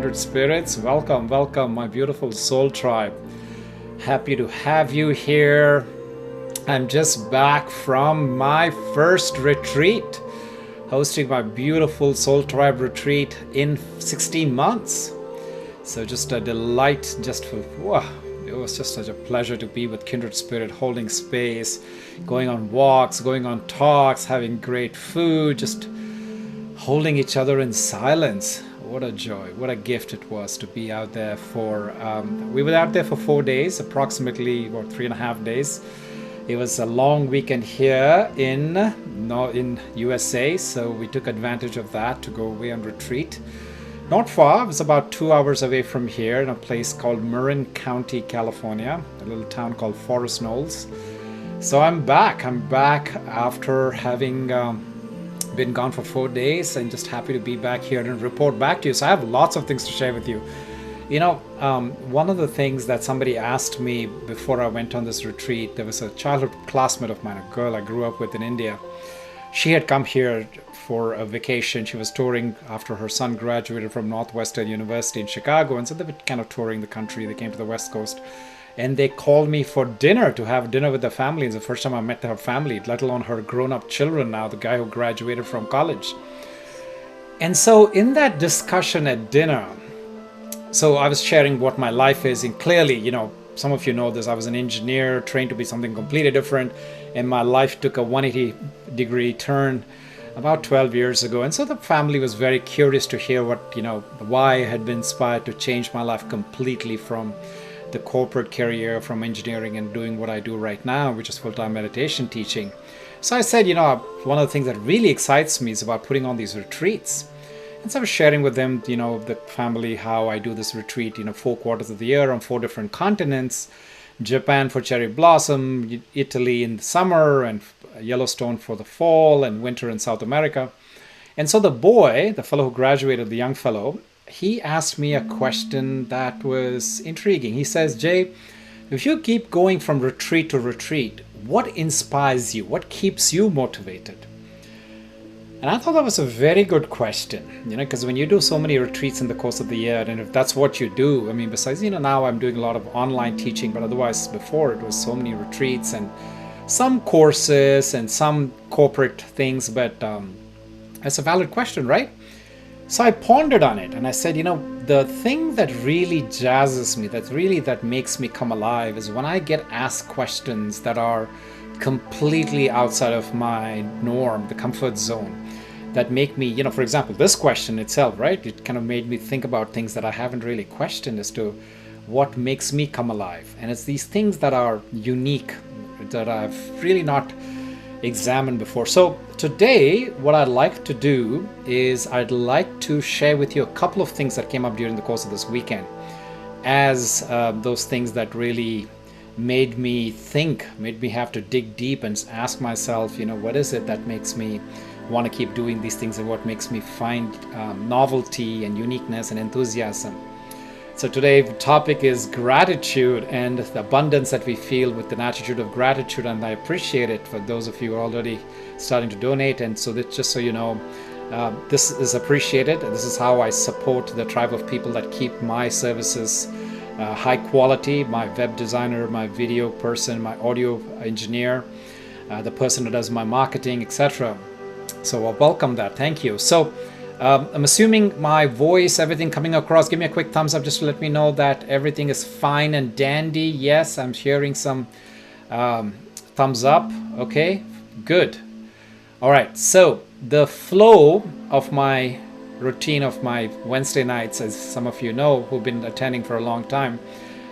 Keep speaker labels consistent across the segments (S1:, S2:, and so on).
S1: kindred spirits. Welcome, welcome, my beautiful soul tribe. Happy to have you here. I'm just back from my first retreat, hosting my beautiful soul tribe retreat in 16 months. So just a delight, it was just such a pleasure to be with kindred spirit, holding space, going on walks, going on talks, having great food, just holding each other in silence. What a joy, what a gift it was to be out there we were out there for 4 days, approximately, or 3.5 days. It was a long weekend here in USA, so we took advantage of that to go away on retreat. Not far, it was about 2 hours away from here in a place called Marin County, California, a little town called Forest Knolls. So I'm back after having been gone for 4 days, and just happy to be back here and report back to you. So I have lots of things to share with you. One of the things that somebody asked me before I went on this retreat, there was a childhood classmate of mine, a girl I grew up with in India. She had come here for a vacation. She was touring after her son graduated from Northwestern University in Chicago, and so they were kind of touring the country. They came to the West Coast, and they called me for dinner, to have dinner with their family. It's the first time I met her family, let alone her grown-up children now, the guy who graduated from college. And so in that discussion at dinner, so I was sharing what my life is, and clearly, some of you know this, I was an engineer trained to be something completely different, and my life took a 180-degree turn about 12 years ago. And so the family was very curious to hear why I had been inspired to change my life completely from the corporate career, from engineering, and doing what I do right now, which is full-time meditation teaching. So I said, one of the things that really excites me is about putting on these retreats. And so I was sharing with them, the family, how I do this retreat, 4 quarters of the year on 4 different continents: Japan for cherry blossom, Italy in the summer, and Yellowstone for the fall, and winter in South America. And so the fellow who graduated, the young fellow, he asked me a question that was intriguing. He says, "Jay, if you keep going from retreat to retreat, what inspires you? What keeps you motivated?" And I thought that was a very good question, because when you do so many retreats in the course of the year, and if that's what you do, besides, now I'm doing a lot of online teaching, but otherwise before it was so many retreats and some courses and some corporate things, but that's a valid question, right? So I pondered on it, and I said, the thing that really jazzes me, that makes me come alive, is when I get asked questions that are completely outside of my norm, the comfort zone, that make me, for example, this question itself, right? It kind of made me think about things that I haven't really questioned as to what makes me come alive. And it's these things that are unique, that I've really not examined before. So today, what I'd like to do is I'd like to share with you a couple of things that came up during the course of this weekend as those things that really made me think, made me have to dig deep and ask myself, what is it that makes me want to keep doing these things, and what makes me find novelty and uniqueness and enthusiasm. So today's topic is gratitude and the abundance that we feel with an attitude of gratitude, and I appreciate it for those of you who are already starting to donate. And so that, just so you know, this is appreciated. This is how I support the tribe of people that keep my services high quality: my web designer, my video person, my audio engineer, the person who does my marketing, etc. So I welcome that. Thank you. So I'm assuming my voice, everything coming across. Give me a quick thumbs up just to let me know that everything is fine and dandy. Yes, I'm hearing some thumbs up. Okay, good. All right. So the flow of my routine of my Wednesday nights, as some of you know who've been attending for a long time,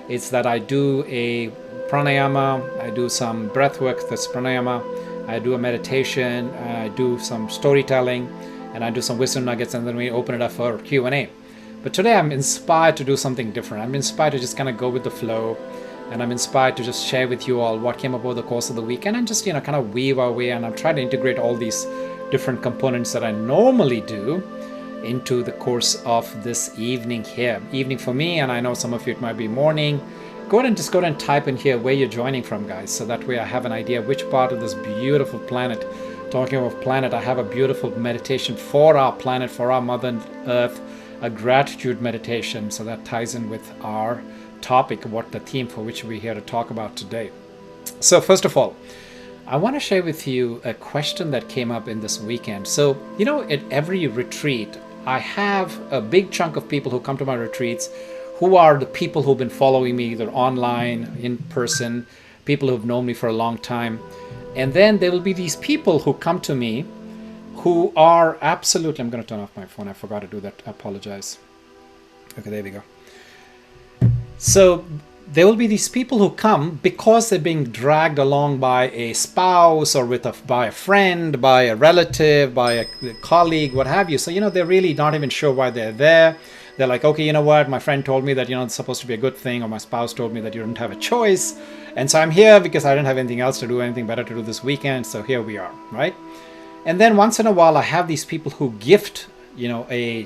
S1: it's that I do a pranayama, I do some breathwork, that's pranayama, I do a meditation, I do some storytelling, and I do some wisdom nuggets, and then we open it up for Q&A. But today I'm inspired to do something different. I'm inspired to just kind of go with the flow, and I'm inspired to just share with you all what came up over the course of the weekend, and just kind of weave our way, and I'm trying to integrate all these different components that I normally do into the course of this evening here. Evening for me, and I know some of you it might be morning. Go ahead and type in here where you're joining from, guys, so that way I have an idea which part of this beautiful planet. Talking of planet, I have a beautiful meditation for our planet, for our Mother Earth, a gratitude meditation. So that ties in with our topic, what the theme for which we're here to talk about today. So first of all, I want to share with you a question that came up in this weekend. So, at every retreat, I have a big chunk of people who come to my retreats who are the people who've been following me either online, in person, people who've known me for a long time. And then there will be these people who come to me who are absolutely, I'm going to turn off my phone. I forgot to do that. I apologize. Okay, there we go. So there will be these people who come because they're being dragged along by a spouse or by a friend, by a relative, by a colleague, what have you. So, they're really not even sure why they're there. They're like, okay, you know what? My friend told me that, it's supposed to be a good thing, or my spouse told me that you don't have a choice. And so I'm here because I didn't have anything else to do, anything better to do this weekend. So here we are, right? And then once in a while, I have these people who gift a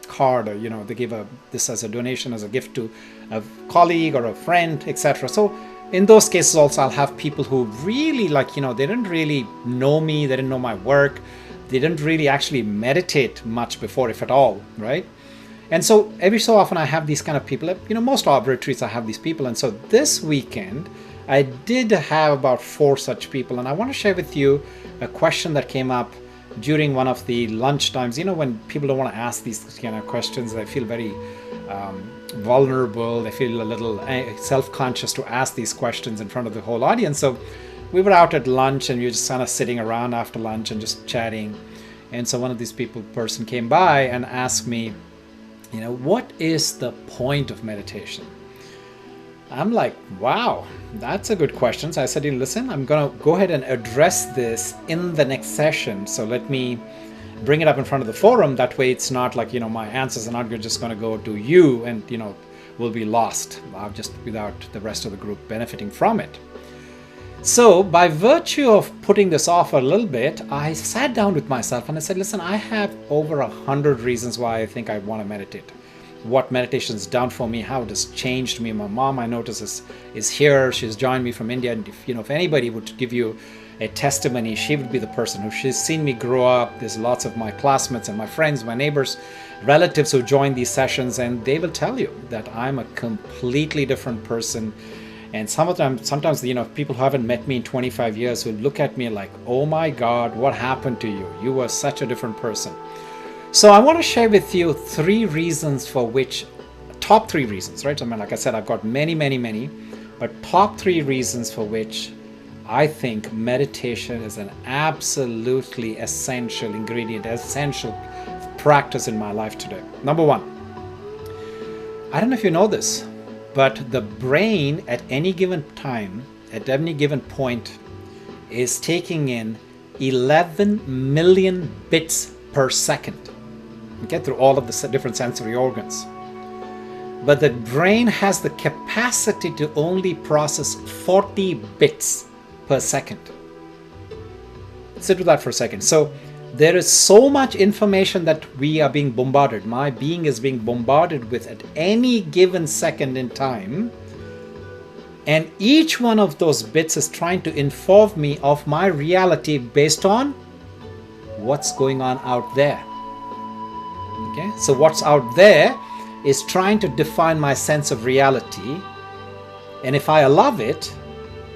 S1: card, or they give this as a donation, as a gift to a colleague or a friend, etc. So in those cases also, I'll have people who really they didn't really know me, they didn't know my work, they didn't really actually meditate much before, if at all, right? And so every so often I have these kind of people. Most of our retreats I have these people, and so this weekend I did have about 4 such people, and I want to share with you a question that came up during one of the lunch times. When people don't want to ask these kind of questions, they feel very vulnerable, they feel a little self-conscious to ask these questions in front of the whole audience. So we were out at lunch, and we were just kind of sitting around after lunch and just chatting. And so one of these person came by and asked me, what is the point of meditation? I'm like, wow, that's a good question. So I said, listen, I'm going to go ahead and address this in the next session. So let me bring it up in front of the forum. That way it's not like, my answers are not just going to go to you and, will be lost just without the rest of the group benefiting from it. So by virtue of putting this off a little bit, I sat down with myself and I said, listen, I have over 100 reasons why I think I want to meditate. What meditation's done for me, how it has changed me. My mom, I notice, is here. She's joined me from India. And if anybody would give you a testimony, she would be the person who she's seen me grow up. There's lots of my classmates and my friends, my neighbors, relatives who join these sessions, and they will tell you that I'm a completely different person. And sometimes people who haven't met me in 25 years will look at me like, oh my God, what happened to you? You were such a different person. So I want to share with you 3 reasons for which, top 3 reasons, right? Like I said, I've got many, many, many, but top 3 reasons for which I think meditation is an absolutely essential ingredient, essential practice in my life today. Number 1, I don't know if you know this, but the brain at any given time, at any given point, is taking in 11 million bits per second. Get through all of the different sensory organs. But the brain has the capacity to only process 40 bits per second. Sit with that for a second. So there is so much information that we are being bombarded. My being is being bombarded with at any given second in time. And each one of those bits is trying to inform me of my reality based on what's going on out there. Okay, so what's out there is trying to define my sense of reality. And if I allow it,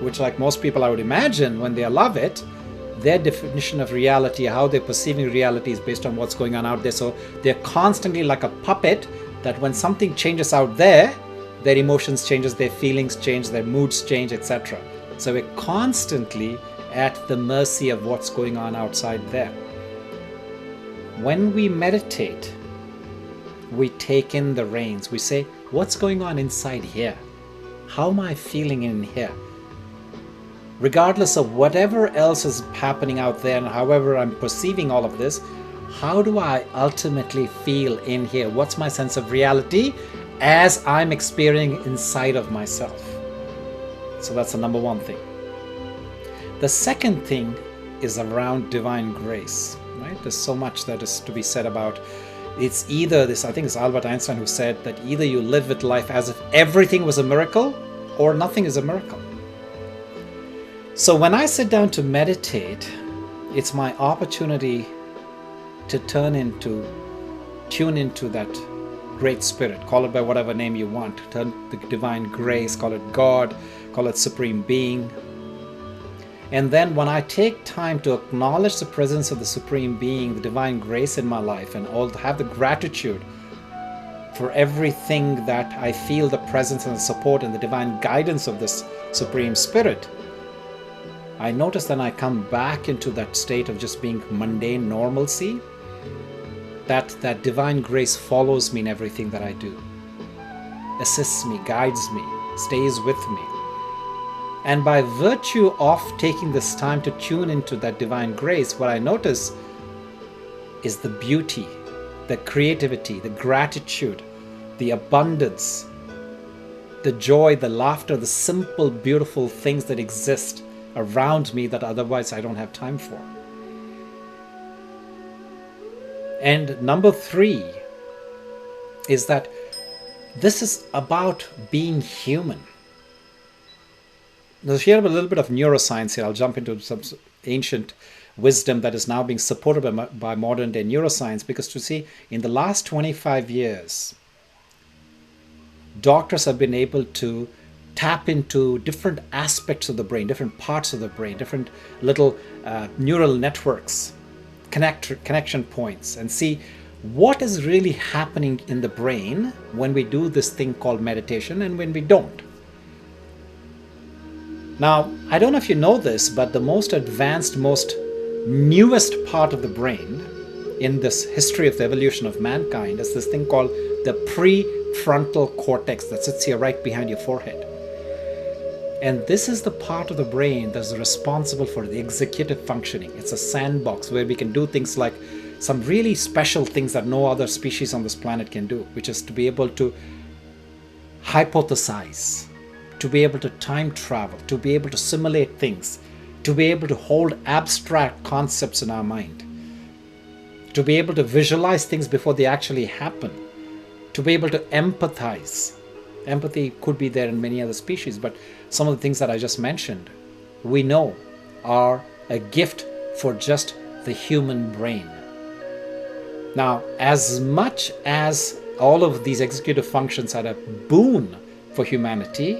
S1: which like most people I would imagine when they allow it, their definition of reality, how they're perceiving reality is based on what's going on out there. So they're constantly like a puppet that when something changes out there, their emotions changes, their feelings change, their moods change, etc. So we're constantly at the mercy of what's going on outside there. When we meditate, we take in the reins. We say, what's going on inside here? How am I feeling in here? Regardless of whatever else is happening out there and however I'm perceiving all of this, how do I ultimately feel in here? What's my sense of reality as I'm experiencing inside of myself? So that's the number 1 thing. The second thing is around divine grace, right? There's so much that is to be said about it's either this, I think it's Albert Einstein who said that either you live with life as if everything was a miracle or nothing is a miracle. So when I sit down to meditate, it's my opportunity to turn into tune into that great spirit, call it by whatever name you want, turn the divine grace, call it God, call it supreme being. And then when I take time to acknowledge the presence of the supreme being, the divine grace in my life, and all have the gratitude for everything that I feel, the presence and the support and the divine guidance of this supreme spirit, I notice that I come back into that state of just being mundane normalcy, that divine grace follows me in everything that I do, assists me, guides me, stays with me. And by virtue of taking this time to tune into that divine grace, what I notice is the beauty, the creativity, the gratitude, the abundance, the joy, the laughter, the simple, beautiful things that exist around me that otherwise I don't have time for. And number 3 is that this is about being human. Now, here a little bit of neuroscience here. I'll jump into some ancient wisdom that is now being supported by modern day neuroscience, because to see, in the last 25 years, doctors have been able to tap into different aspects of the brain, different parts of the brain, different little neural networks, connection points, and see what is really happening in the brain when we do this thing called meditation and when we don't. Now, I don't know if you know this, but the most advanced, most newest part of the brain in this history of the evolution of mankind is this thing called the prefrontal cortex that sits here right behind your forehead. And this is the part of the brain that's responsible for the executive functioning. It's a sandbox where we can do things like some really special things that no other species on this planet can do, which is to be able to hypothesize, to be able to time travel, to be able to simulate things, to be able to hold abstract concepts in our mind, to be able to visualize things before they actually happen, to be able to empathize. Empathy could be there in many other species, but some of the things that I just mentioned, we know are a gift for just the human brain. Now, as much as all of these executive functions are a boon for humanity,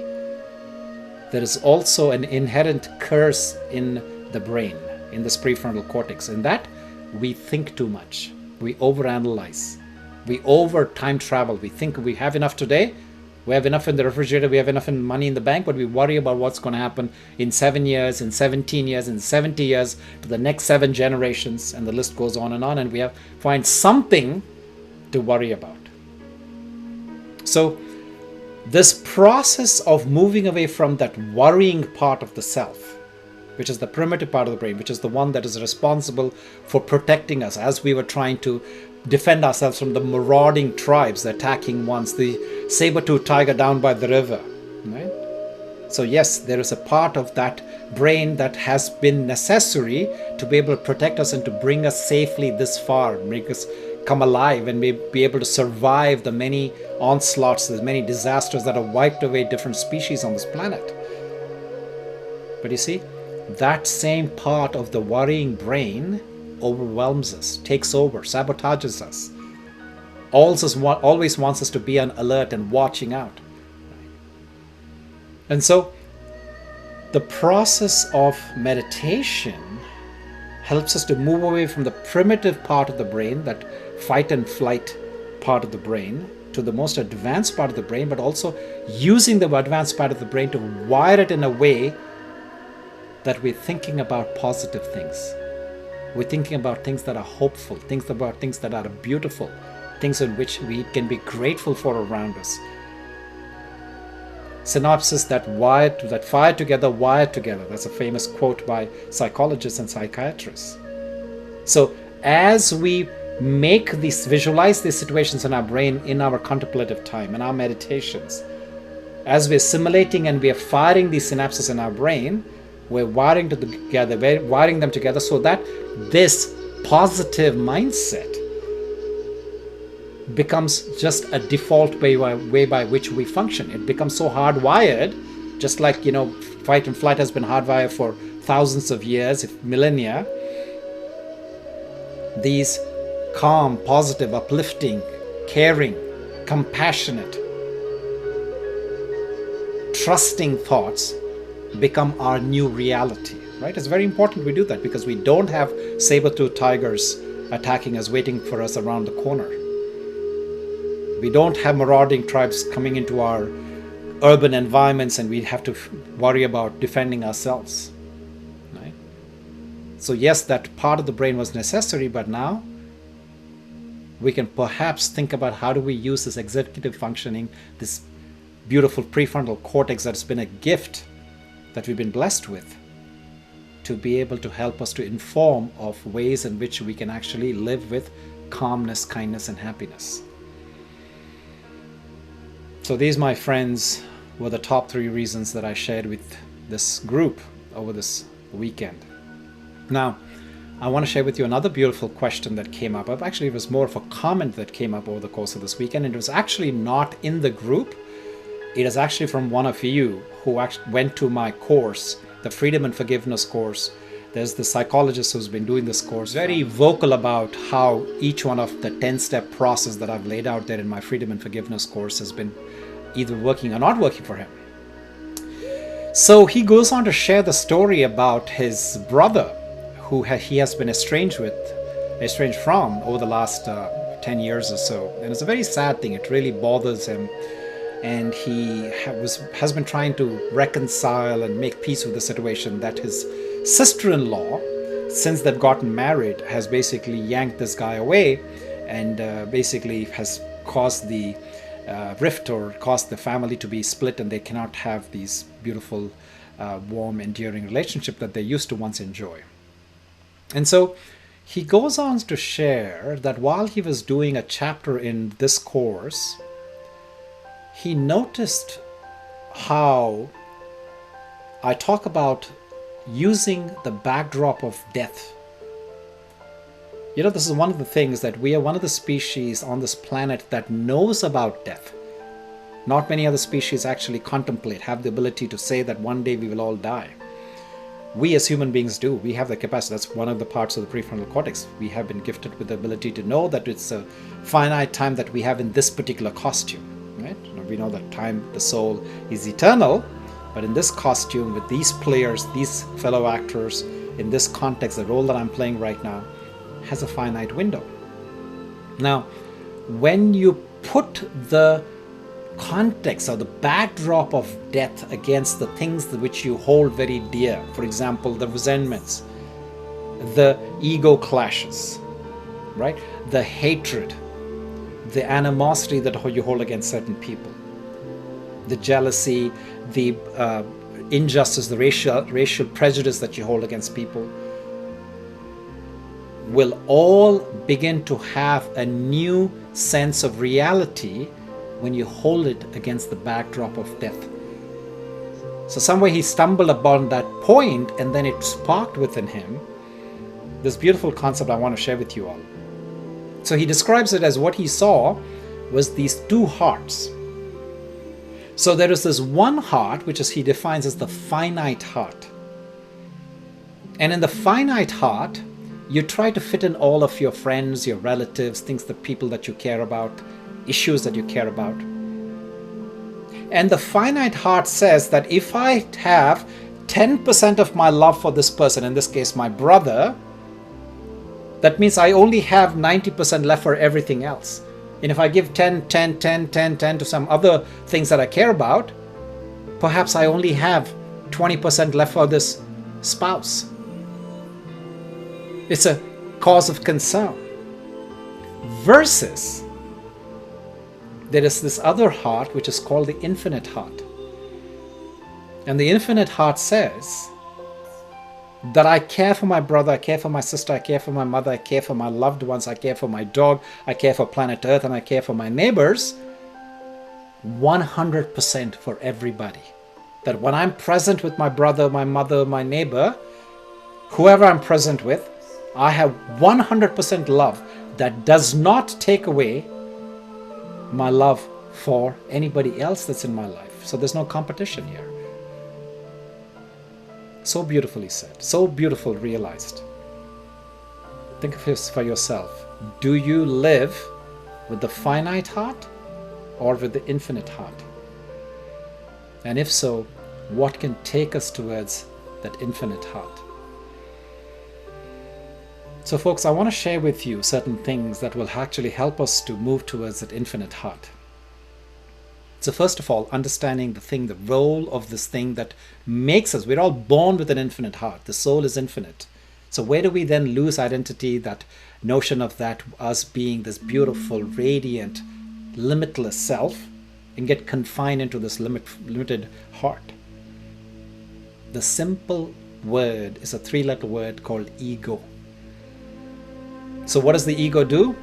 S1: there is also an inherent curse in the brain, in this prefrontal cortex, in that we think too much, we overanalyze, we over time travel. We think we have enough today, we have enough in the refrigerator, we have enough in money in the bank, but we worry about what's going to happen in 7 years, in 17 years, in 70 years, to the next 7 generations, and the list goes on, and we have find something to worry about. So this process of moving away from that worrying part of the self, which is the primitive part of the brain, which is the one that is responsible for protecting us as we were trying to defend ourselves from the marauding tribes, the attacking ones, the saber-toothed tiger down by the river, right? So yes, there is a part of that brain that has been necessary to be able to protect us and to bring us safely this far, make us come alive and be able to survive the many onslaughts, the many disasters that have wiped away different species on this planet. But you see, that same part of the worrying brain overwhelms us, takes over, sabotages us, always wants us to be on alert and watching out. And so the process of meditation helps us to move away from the primitive part of the brain, that fight and flight part of the brain, to the most advanced part of the brain, but also using the advanced part of the brain to wire it in a way that we're thinking about positive things. We're thinking about things that are hopeful, things that are beautiful, things in which we can be grateful for around us. Synapses that fire together, wire together. That's a famous quote by psychologists and psychiatrists. So as we visualize these situations in our brain, in our contemplative time, in our meditations, as we're simulating and we're firing these synapses in our brain, we're wiring them together so that this positive mindset becomes just a default way by which we function. It becomes so hardwired, just like, fight and flight has been hardwired for thousands of years, if millennia. These calm, positive, uplifting, caring, compassionate, trusting thoughts become our new reality, right? It's very important we do that because we don't have saber-toothed tigers attacking us, waiting for us around the corner. We don't have marauding tribes coming into our urban environments and we have to worry about defending ourselves, right? So yes, that part of the brain was necessary, but now we can perhaps think about how do we use this executive functioning, this beautiful prefrontal cortex that's been a gift that we've been blessed with, to be able to help us to inform of ways in which we can actually live with calmness, kindness, and happiness. So these, my friends, were the top 3 reasons that I shared with this group over this weekend. Now, I want to share with you another beautiful question that came up. Actually, it was more of a comment that came up over the course of this weekend, and it was actually not in the group. It is actually from one of you who actually went to my course, the Freedom and Forgiveness course. There's the psychologist who's been doing this course, very vocal about how each one of the 10-step process that I've laid out there in my Freedom and Forgiveness course has been either working or not working for him. So he goes on to share the story about his brother who he has been estranged from over the last 10 years or so. And it's a very sad thing. It really bothers him. And he has been trying to reconcile and make peace with the situation that his sister-in-law, since they've gotten married, has basically yanked this guy away and basically has caused the rift or caused the family to be split, and they cannot have these beautiful, warm, enduring relationship that they used to once enjoy. And so he goes on to share that while he was doing a chapter in this course, he noticed how I talk about using the backdrop of death. You know, this is one of the things that we are one of the species on this planet that knows about death. Not many other species actually contemplate, have the ability to say that one day we will all die. We as human beings do. We have the capacity. That's one of the parts of the prefrontal cortex. We have been gifted with the ability to know that it's a finite time that we have in this particular costume. Right? We know that time, the soul, is eternal, but in this costume, with these players, these fellow actors, in this context, the role that I'm playing right now has a finite window. Now, when you put the context or the backdrop of death against the things which you hold very dear, for example, the resentments, the ego clashes, right? The hatred, the animosity that you hold against certain people, the jealousy, the injustice, the racial prejudice that you hold against people, will all begin to have a new sense of reality when you hold it against the backdrop of death. So somewhere he stumbled upon that point, and then it sparked within him this beautiful concept I want to share with you all. So he describes it as what he saw was these 2 hearts. So there is this one heart, which he defines as the finite heart. And in the finite heart, you try to fit in all of your friends, your relatives, things, the people that you care about, issues that you care about. And the finite heart says that if I have 10% of my love for this person, in this case my brother, that means I only have 90% left for everything else. And if I give 10 to some other things that I care about, perhaps I only have 20% left for this spouse. It's a cause of concern. Versus, there is this other heart which is called the infinite heart. And the infinite heart says that I care for my brother, I care for my sister, I care for my mother, I care for my loved ones, I care for my dog, I care for planet Earth, and I care for my neighbors 100% for everybody. That when I'm present with my brother, my mother, my neighbor, whoever I'm present with, I have 100% love that does not take away my love for anybody else that's in my life. So there's no competition here. So beautifully said, so beautiful realized. Think of this for yourself. Do you live with the finite heart or with the infinite heart? And if so, what can take us towards that infinite heart? So folks, I want to share with you certain things that will actually help us to move towards that infinite heart. So first of all, understanding the role of this thing that makes us, we're all born with an infinite heart. The soul is infinite. So where do we then lose identity, that notion of that us being this beautiful, radiant, limitless self, and get confined into this limited heart? The simple word is a 3-letter word called ego. So what does the ego do?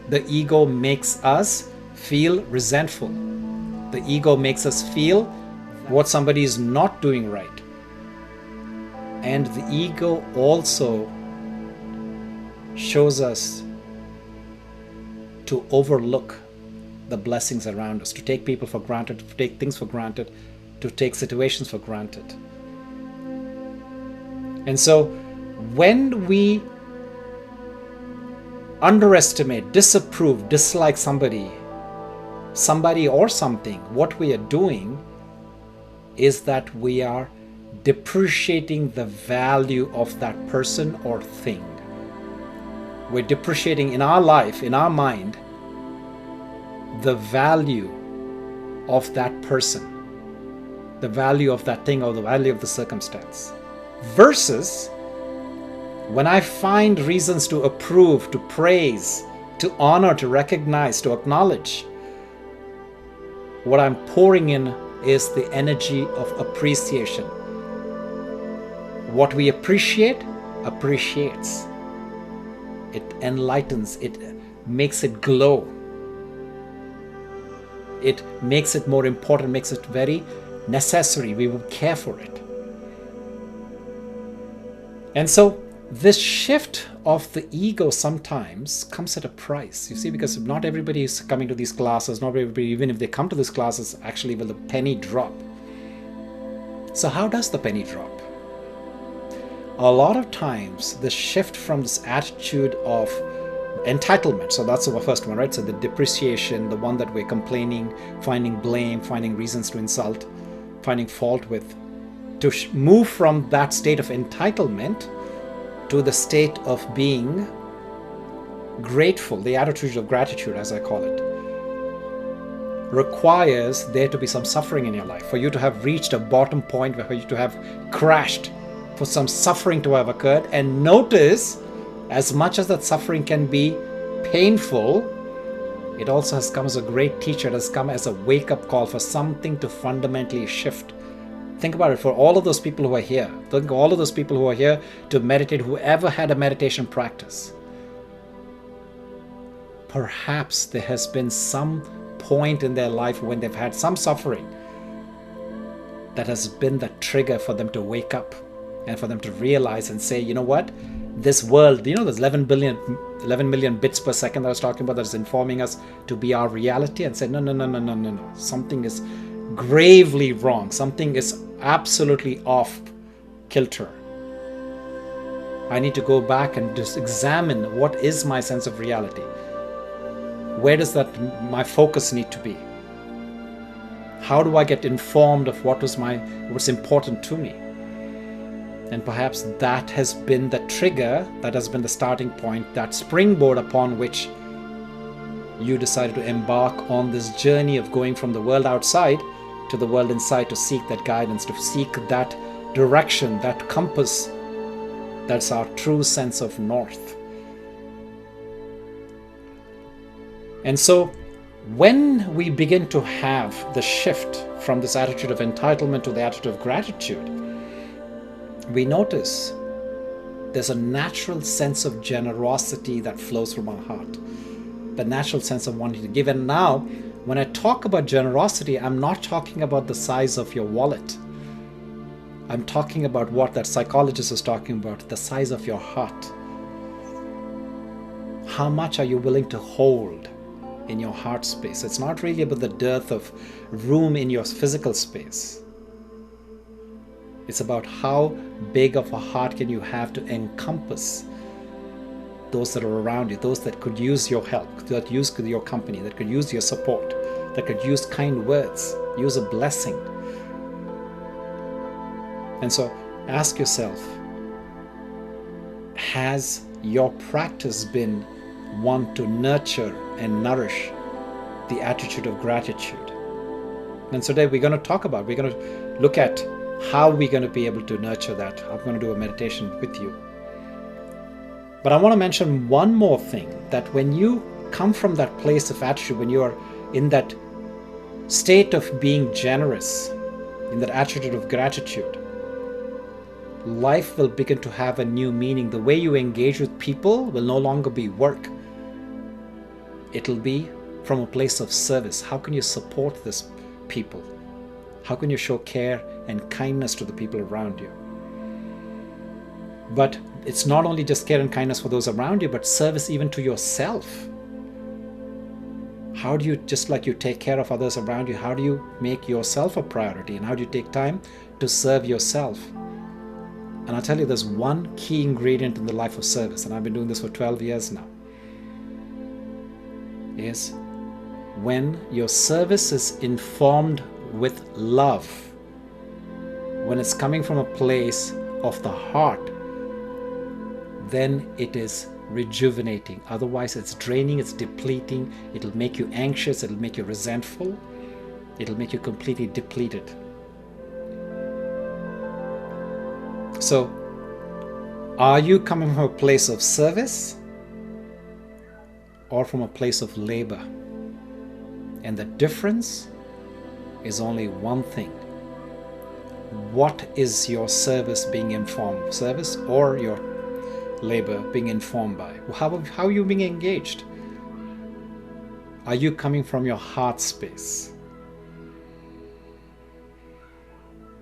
S1: The ego makes us feel resentful. The ego makes us feel what somebody is not doing right. And the ego also shows us to overlook the blessings around us, to take people for granted, to take things for granted, to take situations for granted. And so when we underestimate, disapprove, dislike somebody or something, what we are doing is that we are depreciating the value of that person or thing. We're depreciating in our life, in our mind, the value of that person, the value of that thing, or the value of the circumstance. Versus when I find reasons to approve, to praise, to honor, to recognize, to acknowledge, what I'm pouring in is the energy of appreciation. What we appreciate, appreciates. It enlightens, it makes it glow. It makes it more important, makes it very necessary. We will care for it. And so this shift of the ego sometimes comes at a price, you see, because not everybody is coming to these classes, not everybody, even if they come to these classes, actually will the penny drop. So how does the penny drop? A lot of times the shift from this attitude of entitlement, so that's the first one, right? So the depreciation, the one that we're complaining, finding blame, finding reasons to insult, finding fault with, to move from that state of entitlement to the state of being grateful, the attitude of gratitude, as I call it, requires there to be some suffering in your life, for you to have reached a bottom point, for you to have crashed, for some suffering to have occurred. And notice, as much as that suffering can be painful, it also has come as a great teacher. It has come as a wake-up call for something to fundamentally shift. Think about it, for all of those people who are here, think of all of those people who are here to meditate, whoever had a meditation practice. Perhaps there has been some point in their life when they've had some suffering that has been the trigger for them to wake up and for them to realize and say, you know what, this world, there's 11 million bits per second that I was talking about, that is informing us to be our reality, and say, no. Something is gravely wrong. Something is absolutely off kilter. I need to go back and just examine what is my sense of reality. Where does my focus need to be? How do I get informed of what's important to me? And perhaps that has been the trigger, that has been the starting point, that springboard upon which you decided to embark on this journey of going from the world outside to the world inside, to seek that guidance, to seek that direction, that compass. That's our true sense of north. And so when we begin to have the shift from this attitude of entitlement to the attitude of gratitude, we notice there's a natural sense of generosity that flows from our heart, the natural sense of wanting to give. And now, when I talk about generosity, I'm not talking about the size of your wallet. I'm talking about what that psychologist is talking about, the size of your heart. How much are you willing to hold in your heart space? It's not really about the dearth of room in your physical space. It's about how big of a heart can you have to encompass those that are around you, those that could use your help, that use your company, that could use your support, that could use kind words, use a blessing. And so ask yourself, has your practice been one to nurture and nourish the attitude of gratitude? And so today we're going to look at how we're going to be able to nurture that. I'm going to do a meditation with you. But I want to mention one more thing, that when you come from that place of attitude, when you are in that state of being generous, in that attitude of gratitude, life will begin to have a new meaning. The way you engage with people will no longer be work. It'll be from a place of service. How can you support this people? How can you show care and kindness to the people around you? But it's not only just care and kindness for those around you, but service even to yourself. How do you, just like you take care of others around you, how do you make yourself a priority? And how do you take time to serve yourself? And I'll tell you, there's one key ingredient in the life of service, and I've been doing this for 12 years now, is when your service is informed with love, when it's coming from a place of the heart, then it is rejuvenating. Otherwise, it's draining, it's depleting, it'll make you anxious, it'll make you resentful, it'll make you completely depleted. So, are you coming from a place of service or from a place of labor? And the difference is only one thing. What is your service being informed? Service or your labor being informed by? How are you being engaged? Are you coming from your heart space?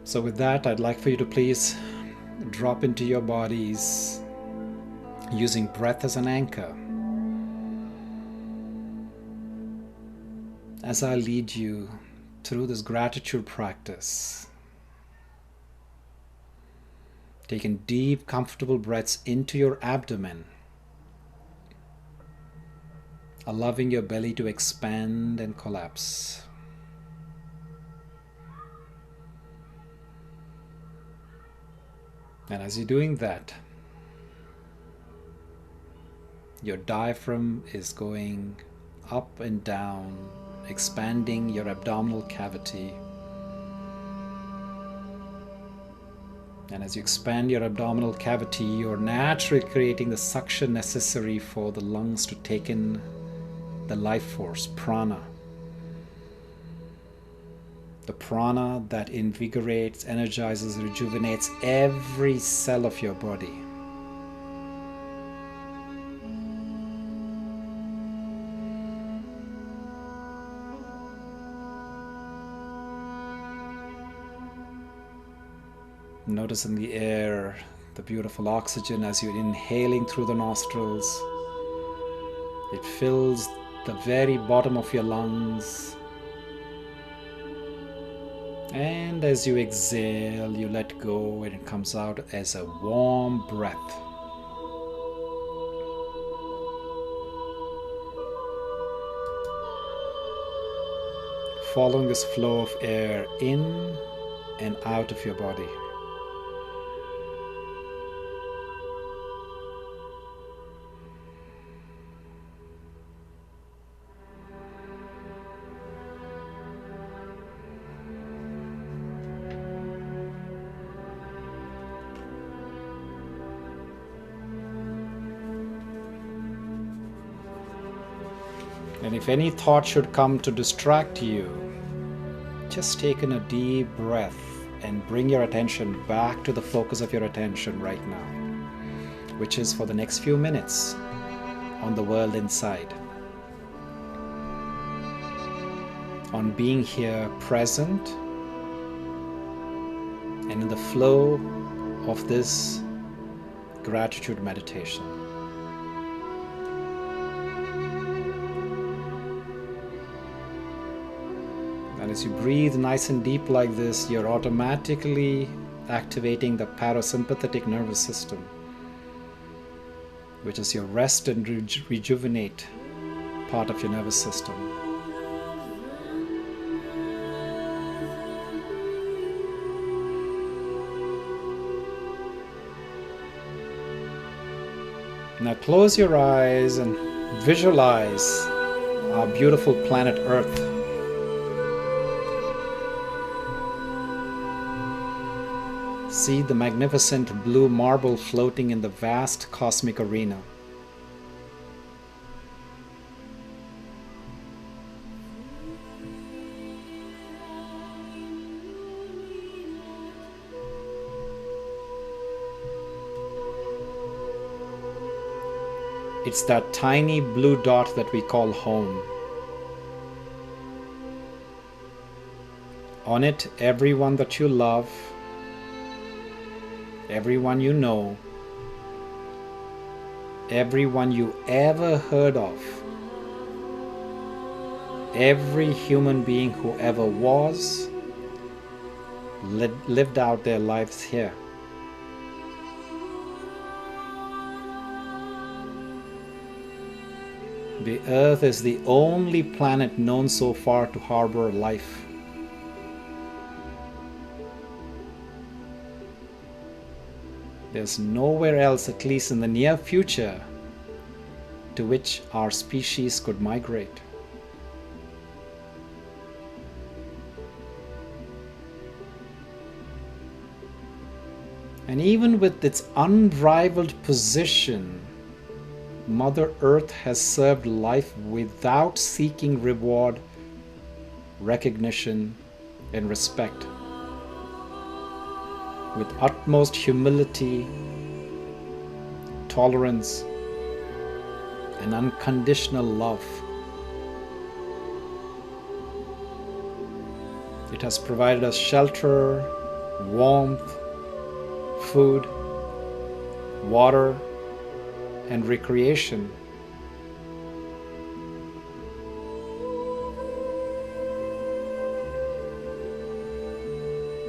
S1: So with that, I'd like for you to please drop into your bodies using breath as an anchor. As I lead you through this gratitude practice, taking deep, comfortable breaths into your abdomen, allowing your belly to expand and collapse. And as you're doing that, your diaphragm is going up and down, expanding your abdominal cavity. And as you expand your abdominal cavity, you're naturally creating the suction necessary for the lungs to take in the life force, prana. The prana that invigorates, energizes, rejuvenates every cell of your body. Notice in the air the beautiful oxygen as you're inhaling through the nostrils. It fills the very bottom of your lungs. And as you exhale, you let go and it comes out as a warm breath. Following this flow of air in and out of your body. And if any thought should come to distract you, just take in a deep breath and bring your attention back to the focus of your attention right now, which is for the next few minutes on the world inside. On being here present and in the flow of this gratitude meditation. And as you breathe nice and deep like this, you're automatically activating the parasympathetic nervous system. which is your rest and rejuvenate part of your nervous system. Now close your eyes and visualize our beautiful planet Earth. See the magnificent blue marble floating in the vast cosmic arena. It's that tiny blue dot that we call home. On it, everyone that you love, everyone you know, everyone you ever heard of, every human being who ever was, lived out their lives here. The Earth is the only planet known so far to harbor life. There's nowhere else, at least in the near future, to which our species could migrate. And even with its unrivaled position, Mother Earth has served life without seeking reward, recognition, and respect. With utmost humility, tolerance, and unconditional love. It has provided us shelter, warmth, food, water, and recreation.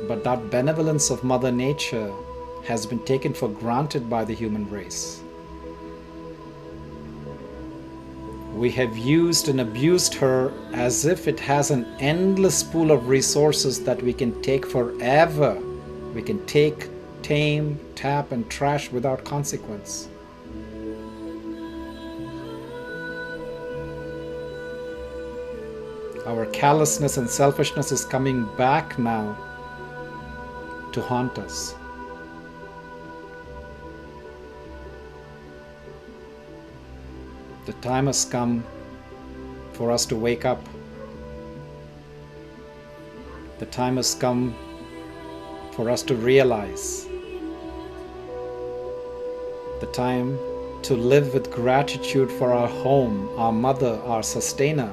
S1: But that benevolence of Mother Nature has been taken for granted by the human race. We have used and abused her as if it has an endless pool of resources that we can take forever. We can take, tame, tap, and trash without consequence. Our callousness and selfishness is coming back now to haunt us. The time has come for us to wake up. The time has come for us to realize. The time to live with gratitude for our home, our mother, our sustainer.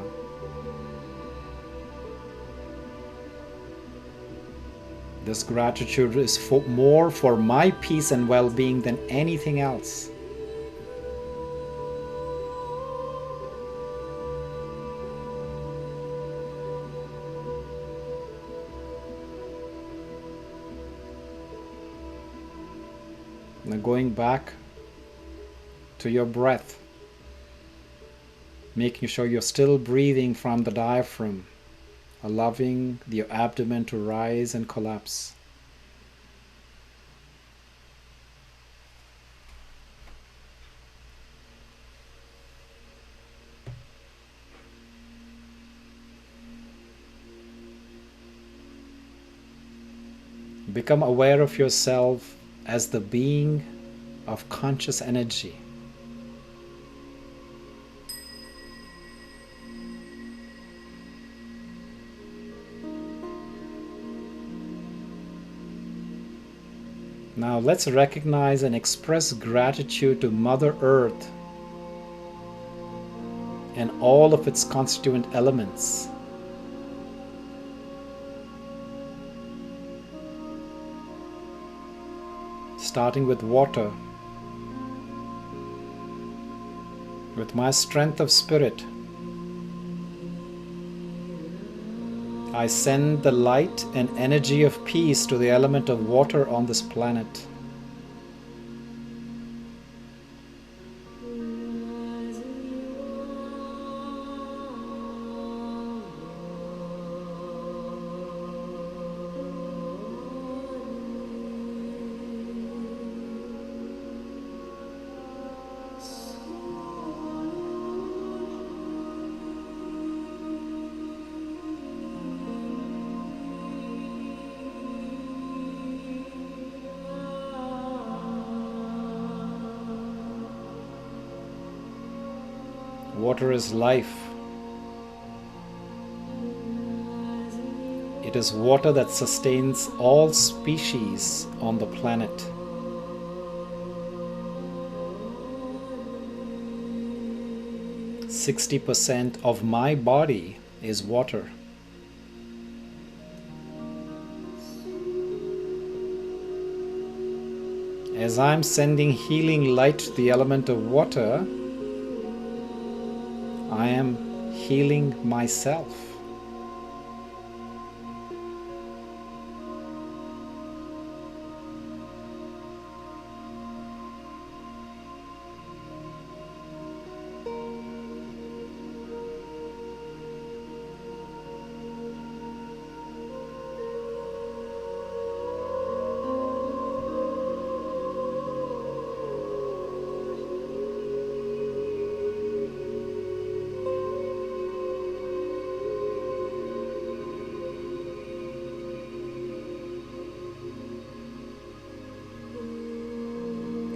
S1: This gratitude is more for my peace and well-being than anything else. Now going back to your breath, making sure you're still breathing from the diaphragm, allowing your abdomen to rise and collapse. Become aware of yourself as the being of conscious energy. Now let's recognize and express gratitude to Mother Earth and all of its constituent elements. Starting with water. With my strength of spirit, I send the light and energy of peace to the element of water on this planet. Water is life. It is water that sustains all species on the planet. "60% of my body is water." As I'm sending healing light to the element of water, I am healing myself.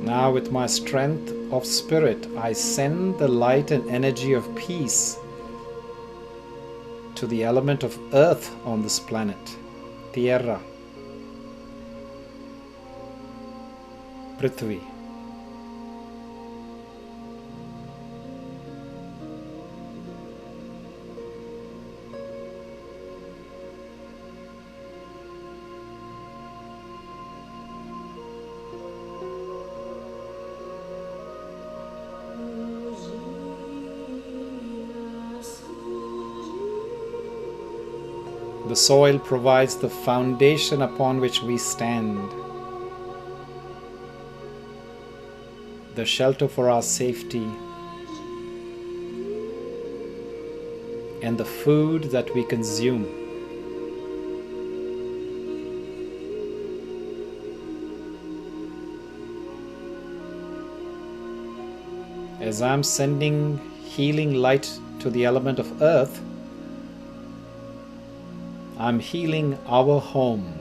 S1: Now, with my strength of spirit, I send the light and energy of peace to the element of earth on this planet, Tierra, Prithvi. The soil provides the foundation upon which we stand, the shelter for our safety, and the food that we consume. As I'm sending healing light to the element of earth, I'm healing our home,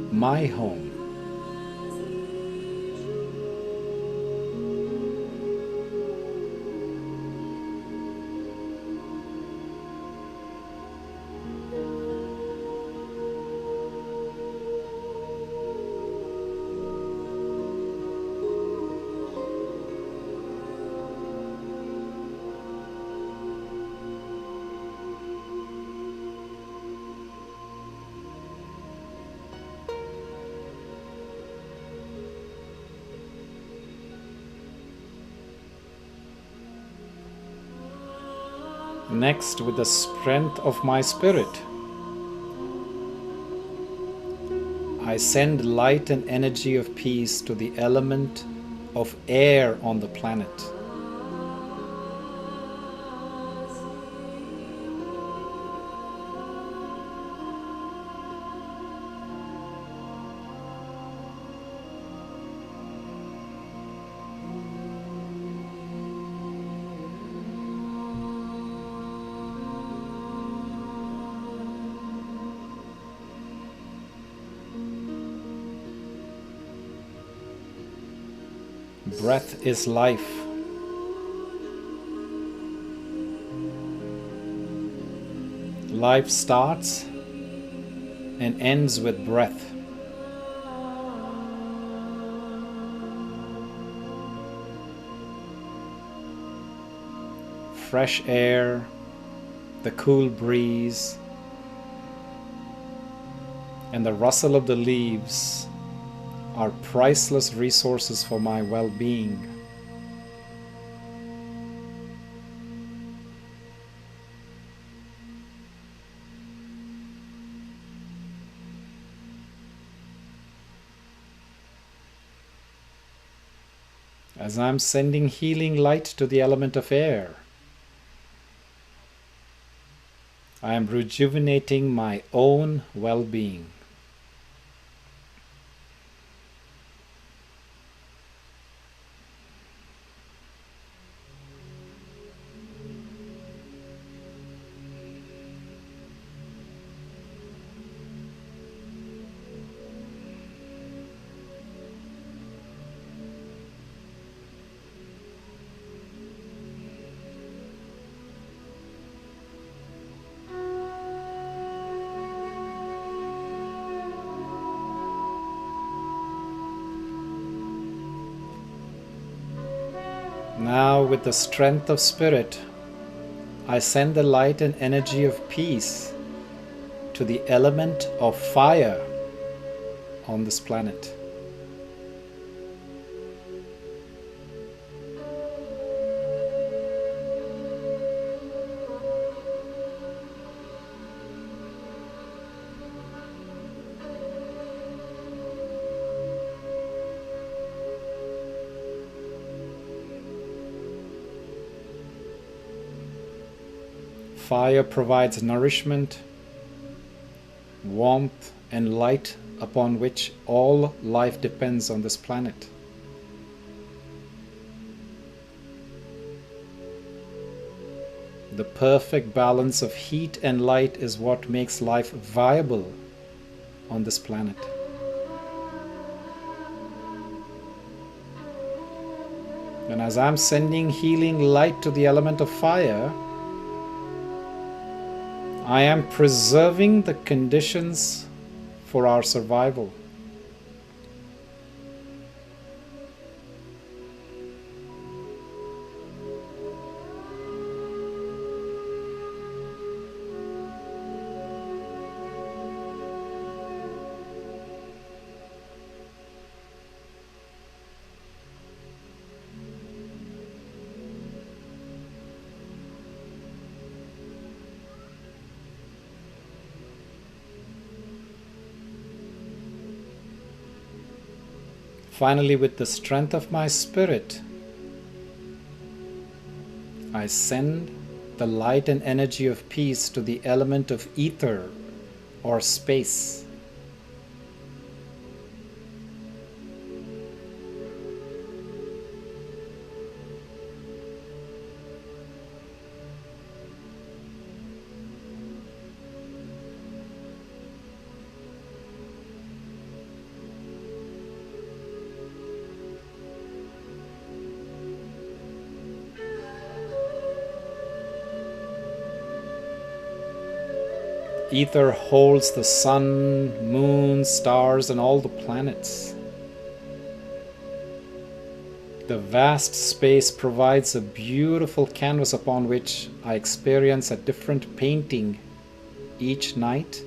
S1: my home. Next, with the strength of my spirit, I send light and energy of peace to the element of air on the planet. Breath is life. Life starts and ends with breath. Fresh air, the cool breeze, and the rustle of the leaves are priceless resources for my well-being. As I'm sending healing light to the element of air, I am rejuvenating my own well-being. Now, with the strength of spirit, I send the light and energy of peace to the element of fire on this planet. Fire provides nourishment, warmth, and light upon which all life depends on this planet. The perfect balance of heat and light is what makes life viable on this planet. And as I'm sending healing light to the element of fire, I am preserving the conditions for our survival. Finally, with the strength of my spirit, I send the light and energy of peace to the element of ether or space. Ether holds the sun, moon, stars, and all the planets. The vast space provides a beautiful canvas upon which I experience a different painting each night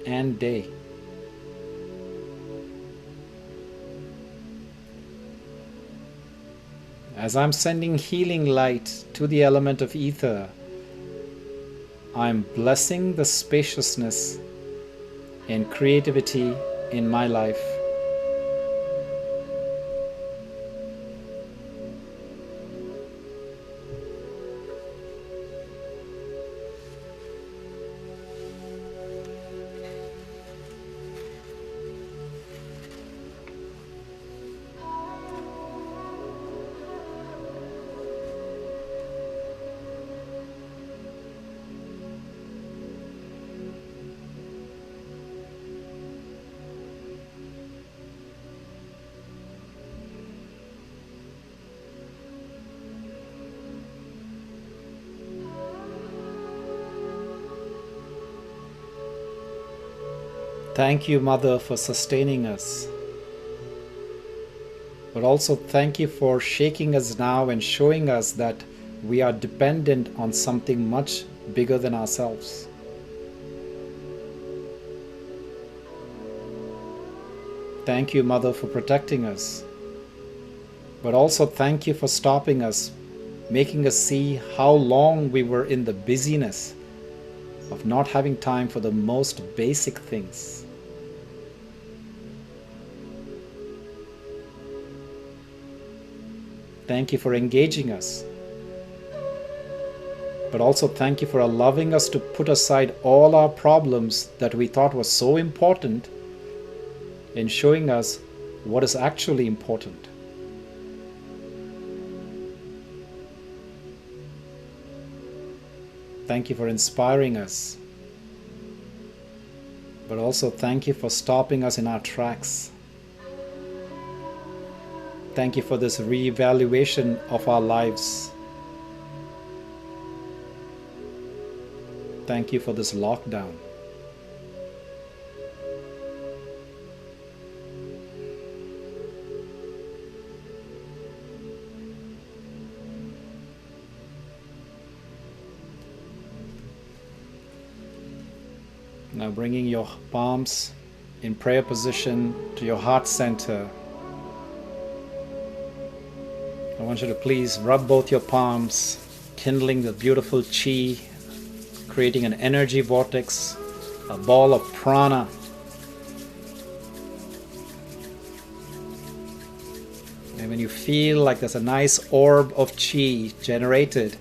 S1: and day. As I'm sending healing light to the element of ether, I'm blessing the spaciousness and creativity in my life. Thank you, Mother, for sustaining us. But also thank you for shaking us now and showing us that we are dependent on something much bigger than ourselves. Thank you, Mother, for protecting us. But also thank you for stopping us, making us see how long we were in the busyness of not having time for the most basic things. Thank you for engaging us. But also thank you for allowing us to put aside all our problems that we thought were so important in showing us what is actually important. Thank you for inspiring us. But also thank you for stopping us in our tracks. Thank you for this reevaluation of our lives. Thank you for this lockdown. Now bringing your palms in prayer position to your heart center. I want you to please rub both your palms, kindling the beautiful chi, creating an energy vortex, a ball of prana. And when you feel like there's a nice orb of chi generated,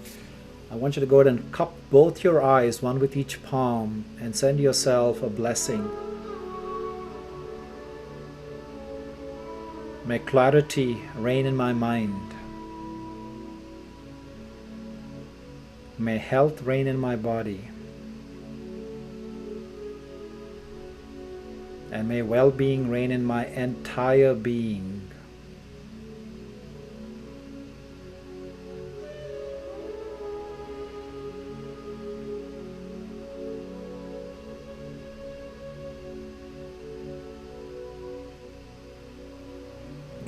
S1: I want you to go ahead and cup both your eyes, one with each palm, and send yourself a blessing. May clarity reign in my mind. May health reign in my body. And may well-being reign in my entire being.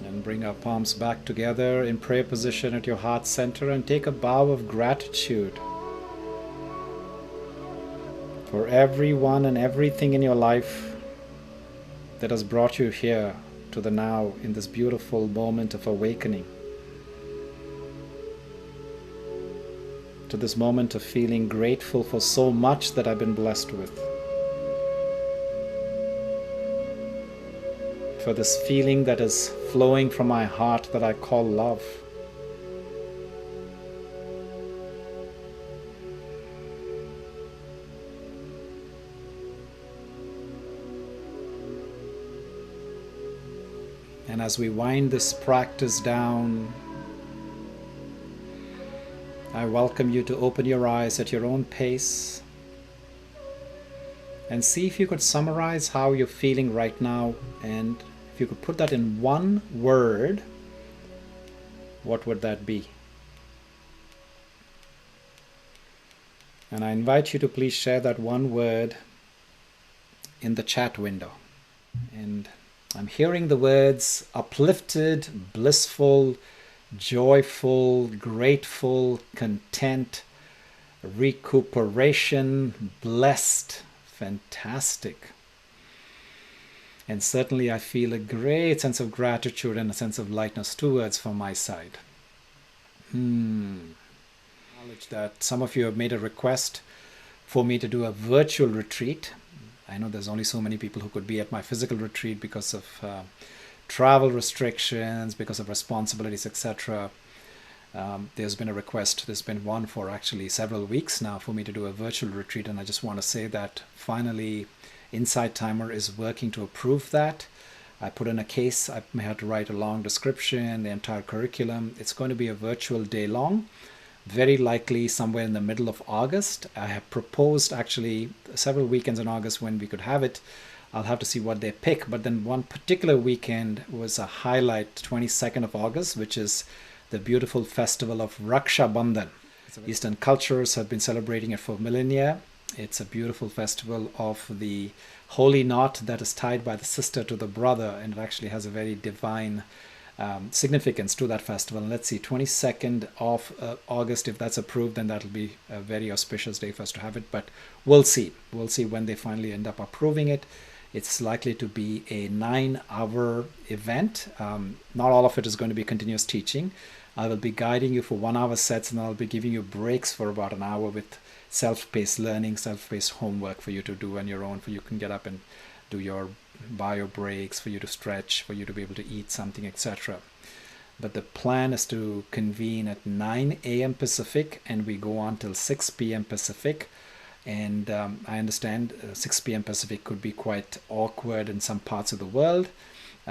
S1: And bring our palms back together in prayer position at your heart center and take a bow of gratitude for everyone and everything in your life that has brought you here to the now in this beautiful moment of awakening, to this moment of feeling grateful for so much that I've been blessed with, for this feeling that is flowing from my heart that I call love. And as we wind this practice down, I welcome you to open your eyes at your own pace and see if you could summarize how you're feeling right now, and if you could put that in one word, what would that be? And I invite you to please share that one word in the chat window. And I'm hearing the words uplifted, blissful, joyful, grateful, content, recuperation, blessed, fantastic. And certainly I feel a great sense of gratitude and a sense of lightness. 2 words from my side. Acknowledge that some of you have made a request for me to do a virtual retreat. I know there's only so many people who could be at my physical retreat because of travel restrictions, because of responsibilities, etc. There's been a request. There's been one for actually several weeks now for me to do a virtual retreat, and I just want to say that finally Insight Timer is working to approve that. I put in a case. I may have to write a long description, the entire curriculum. It's going to be a virtual day long, very likely somewhere in the middle of August. I have proposed actually several weekends in August when we could have it. I'll have to see what they pick, but then one particular weekend was a highlight, 22nd of August, which is the beautiful festival of Raksha Bandhan. Eastern cultures have been celebrating it for millennia. It's a beautiful festival of the holy knot that is tied by the sister to the brother, and it actually has a very divine significance to that festival. And let's see, 22nd of August, if that's approved, then that'll be a very auspicious day for us to have it, but we'll see when they finally end up approving it. It's likely to be a 9-hour event. Not all of it is going to be continuous teaching. I will be guiding you for 1-hour sets, and I'll be giving you breaks for about an hour with self-paced learning, self-paced homework for you to do on your own, for you can get up and do your bio breaks, for you to stretch, for you to be able to eat something, etc. But the plan is to convene at 9 a.m. Pacific, and we go on till 6 p.m. Pacific. And I understand 6 p.m. Pacific could be quite awkward in some parts of the world.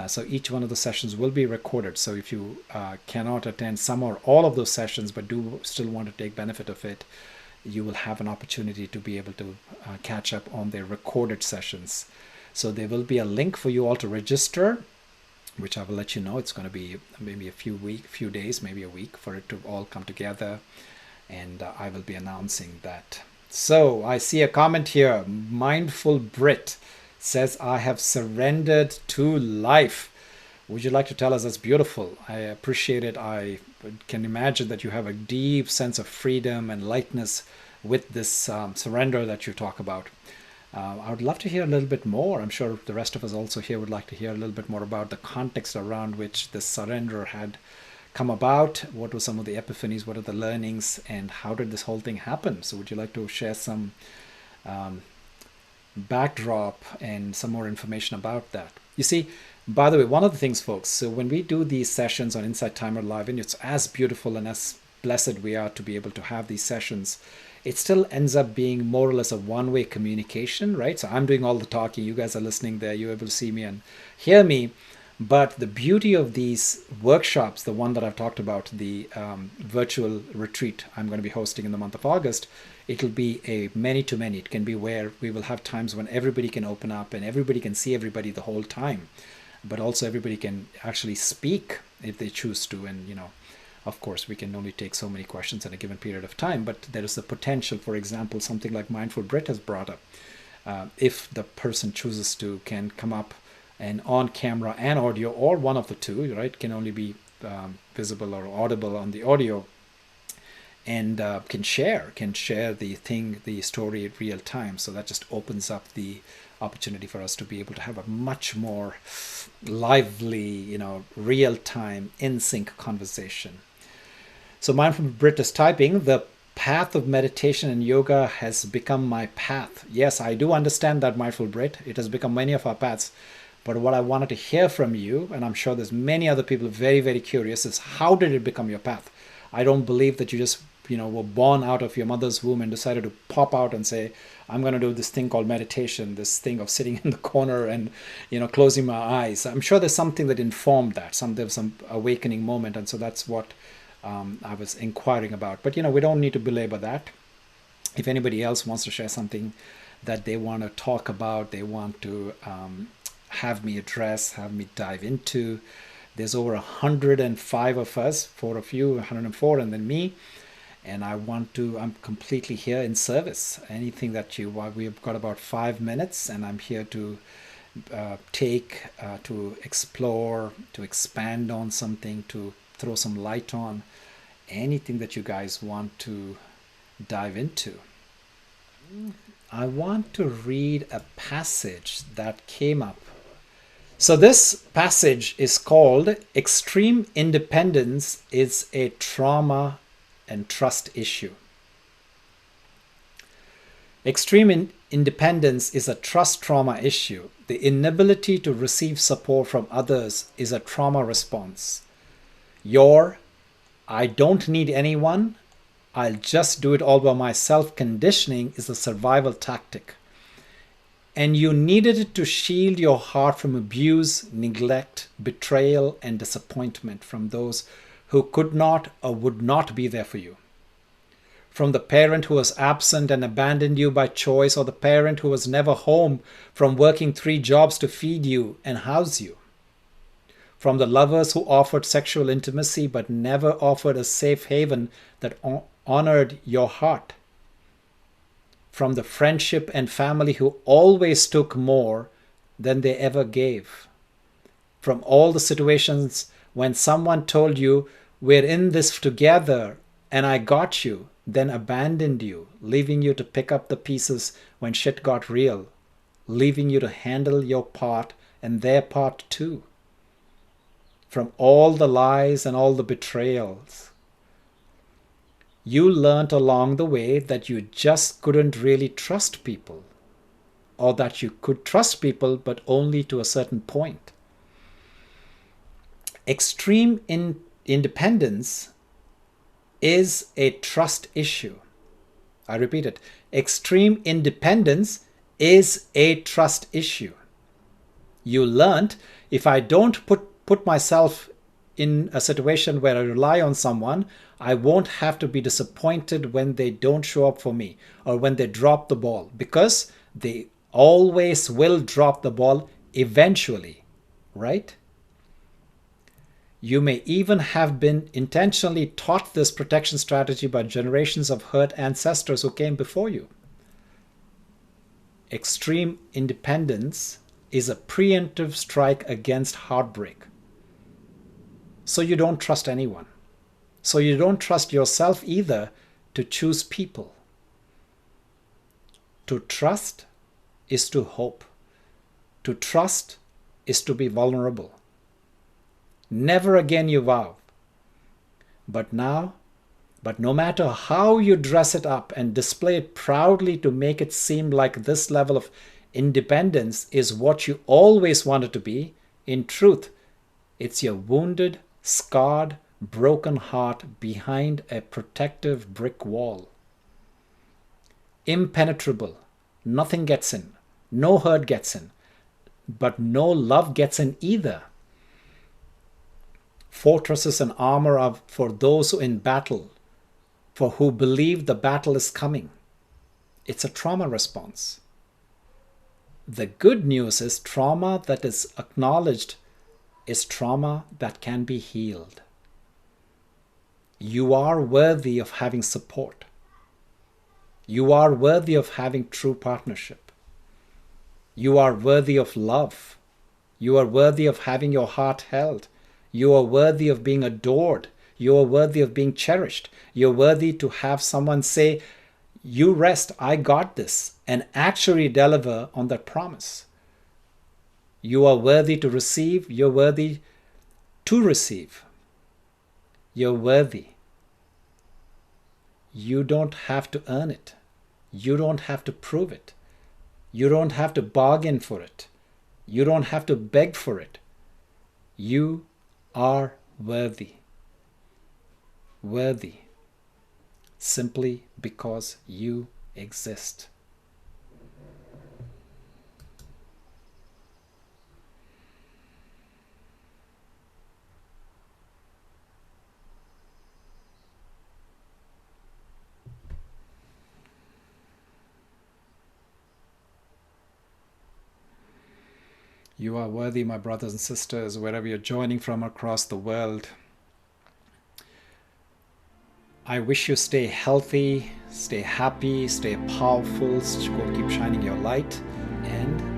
S1: So each one of the sessions will be recorded. So if you cannot attend some or all of those sessions, but do still want to take benefit of it, you will have an opportunity to be able to catch up on their recorded sessions. So there will be a link for you all to register, which I will let you know. It's going to be maybe a few days, maybe a week for it to all come together. And I will be announcing that. So I see a comment here. Mindful Brit says, I have surrendered to life. Would you like to tell us? That's beautiful. I appreciate it. I can imagine that you have a deep sense of freedom and lightness with this surrender that you talk about. I would love to hear a little bit more. I'm sure the rest of us also here would like to hear a little bit more about the context around which this surrender had come about. What were some of the epiphanies? What are the learnings? And how did this whole thing happen? So would you like to share some backdrop and some more information about that? You see, by the way, one of the things, folks, so when we do these sessions on Insight Timer Live, and it's as beautiful and as blessed we are to be able to have these sessions, it still ends up being more or less a one-way communication, right? So I'm doing all the talking, you guys are listening there, you're able to see me and hear me. But the beauty of these workshops, the one that I've talked about, the virtual retreat I'm going to be hosting in the month of August, it'll be a many-to-many. It can be where we will have times when everybody can open up and everybody can see everybody the whole time. But also everybody can actually speak if they choose to. And, of course, we can only take so many questions in a given period of time, but there is the potential, for example, something like Mindful Brit has brought up. If the person chooses to, can come up and on camera and audio, or one of the two, right, can only be visible or audible on the audio, and can share the story in real time. So that just opens up the opportunity for us to be able to have a much more lively, real time, in sync conversation. So Mindful Brit is typing, the path of meditation and yoga has become my path. Yes, I do understand that, Mindful Brit. It has become many of our paths. But what I wanted to hear from you, and I'm sure there's many other people very, very curious, is how did it become your path? I don't believe that you just, were born out of your mother's womb and decided to pop out and say, I'm going to do this thing called meditation, this thing of sitting in the corner and, closing my eyes. I'm sure there's something that informed that. There's some awakening moment. And so that's what I was inquiring about. But, we don't need to belabor that. If anybody else wants to share something that they want to talk about, they want to have me address, have me dive into. There's over 105 of us, 4 of you, 104, and then me. And I'm completely here in service. Anything that you want, we've got about 5 minutes, and I'm here to to explore, to expand on something, to throw some light on anything that you guys want to dive into. I want to read a passage that came up. So this passage is called Extreme Independence is a Trauma and Trust Issue. Extreme independence is a trust trauma issue. The inability to receive support from others is a trauma response. Your I don't need anyone, I'll just do it all by myself conditioning is a survival tactic. And you needed it to shield your heart from abuse, neglect, betrayal, and disappointment from those who could not or would not be there for you. From the parent who was absent and abandoned you by choice, or the parent who was never home from working 3 jobs to feed you and house you. From the lovers who offered sexual intimacy but never offered a safe haven that honored your heart. From the friendship and family who always took more than they ever gave. From all the situations when someone told you, we're in this together and I got you, then abandoned you, leaving you to pick up the pieces when shit got real, leaving you to handle your part and their part too. From all the lies and all the betrayals. You learned along the way that you just couldn't really trust people, or that you could trust people but only to a certain point. Extreme independence is a trust issue. I repeat it. Extreme independence is a trust issue. You learned, if I don't put myself in a situation where I rely on someone, I won't have to be disappointed when they don't show up for me or when they drop the ball, because they always will drop the ball eventually, right? You may even have been intentionally taught this protection strategy by generations of hurt ancestors who came before you. Extreme independence is a preemptive strike against heartbreak. So you don't trust anyone. So you don't trust yourself either to choose people. To trust is to hope. To trust is to be vulnerable. Never again, you vow. But no matter how you dress it up and display it proudly to make it seem like this level of independence is what you always wanted to be, in truth, it's your wounded, scarred, broken heart behind a protective brick wall. Impenetrable. Nothing gets in. No hurt gets in. But no love gets in either. Fortresses and armor are for those who in battle, for who believe the battle is coming. It's a trauma response. The good news is trauma that is acknowledged is trauma that can be healed. You are worthy of having support. You are worthy of having true partnership. You are worthy of love. You are worthy of having your heart held. You are worthy of being adored. You are worthy of being cherished. You're worthy to have someone say, "You rest, I got this," and actually deliver on that promise. You are worthy to receive. You're worthy to receive. You're worthy. You don't have to earn it. You don't have to prove it. You don't have to bargain for it. You don't have to beg for it. You are worthy. Worthy. Simply because you exist. You are worthy, my brothers and sisters, wherever you're joining from across the world. I wish you stay healthy, stay happy, stay powerful, keep shining your light, and